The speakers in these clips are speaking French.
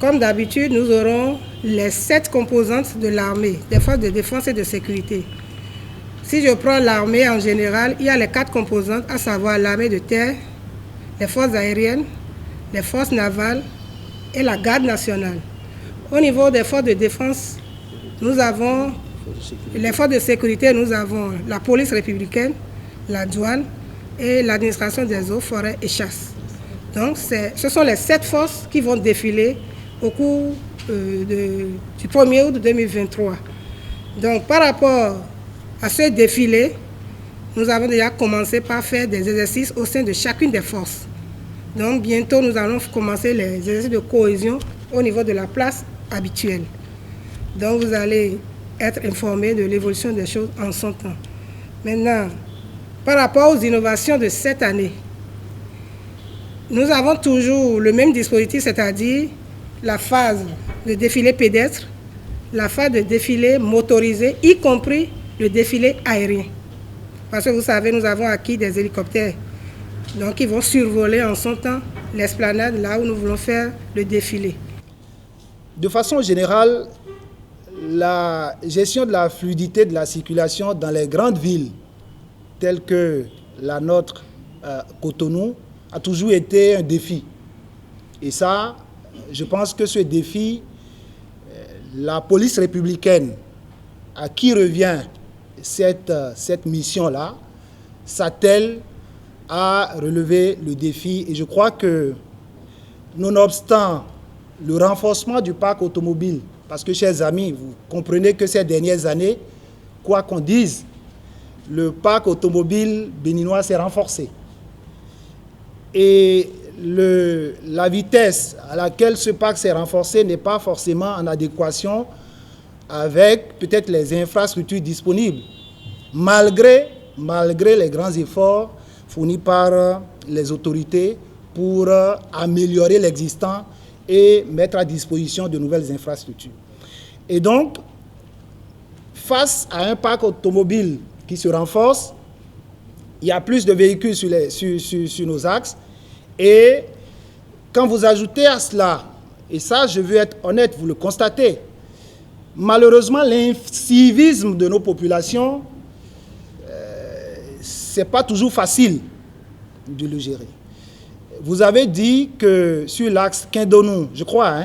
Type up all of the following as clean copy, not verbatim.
Comme d'habitude, nous aurons les 7 composantes de l'armée, des forces de défense et de sécurité. Si je prends l'armée en général, il y a les 4 composantes, à savoir l'armée de terre, les forces aériennes, les forces navales et la garde nationale. Au niveau des forces de défense, nous avons les forces de sécurité, nous avons la police républicaine, la douane et l'administration des eaux, forêts et chasses. Donc, ce sont les 7 forces qui vont défiler au cours du 1er août 2023. Donc, par rapport à ce défilé, nous avons déjà commencé par faire des exercices au sein de chacune des forces. Donc, bientôt, nous allons commencer les exercices de cohésion au niveau de la place habituelle. Donc, vous allez être informés de l'évolution des choses en son temps. Maintenant, par rapport aux innovations de cette année, nous avons toujours le même dispositif, c'est-à-dire la phase de défilé pédestre, la phase de défilé motorisé, y compris le défilé aérien. Parce que vous savez, nous avons acquis des hélicoptères. Donc, ils vont survoler en son temps l'esplanade, là où nous voulons faire le défilé. De façon générale, la gestion de la fluidité de la circulation dans les grandes villes, telles que la nôtre, Cotonou, a toujours été un défi. Et ça, je pense que ce défi, la police républicaine, à qui revient cette mission-là, s'attelle à relever le défi. Et je crois que, nonobstant le renforcement du parc automobile, parce que, chers amis, vous comprenez que ces dernières années, quoi qu'on dise, le parc automobile béninois s'est renforcé. Et la vitesse à laquelle ce parc s'est renforcé n'est pas forcément en adéquation avec peut-être les infrastructures disponibles, malgré les grands efforts fournis par les autorités pour améliorer l'existant et mettre à disposition de nouvelles infrastructures. Et donc, face à un parc automobile qui se renforce, il y a plus de véhicules sur nos axes. Et quand vous ajoutez à cela, et ça je veux être honnête, vous le constatez, malheureusement l'incivisme de nos populations, ce n'est pas toujours facile de le gérer. Vous avez dit que sur l'axe Kindonou, je crois,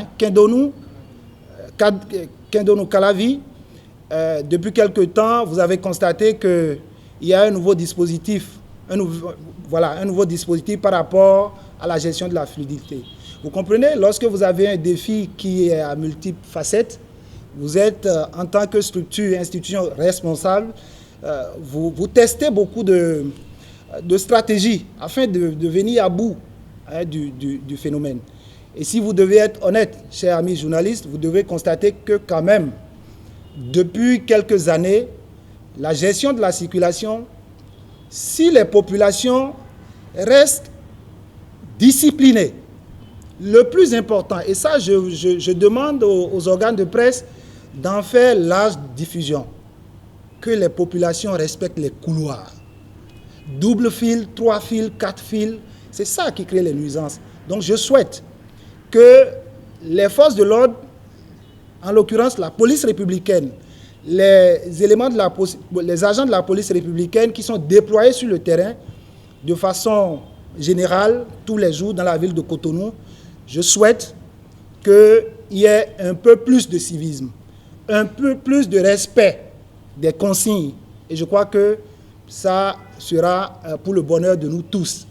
Kindonou-Calavi, depuis quelque temps, vous avez constaté qu'il y a un nouveau dispositif, un nouveau dispositif par rapport à la gestion de la fluidité. Vous comprenez, lorsque vous avez un défi qui est à multiples facettes, vous êtes, en tant que structure, institution responsable, vous testez beaucoup de stratégies afin de venir à bout du phénomène. Et si vous devez être honnête, chers amis journalistes, vous devez constater que quand même, depuis quelques années, la gestion de la circulation, si les populations restent disciplinées, le plus important, et ça je demande aux organes de presse d'en faire large diffusion, que les populations respectent les couloirs. Double fil, 3 fils, 4 fils, c'est ça qui crée les nuisances. Donc je souhaite que les forces de l'ordre, en l'occurrence la police républicaine, les agents de la police républicaine qui sont déployés sur le terrain de façon générale, tous les jours dans la ville de Cotonou, je souhaite qu'il y ait un peu plus de civisme, un peu plus de respect des consignes. Et je crois que ça sera pour le bonheur de nous tous.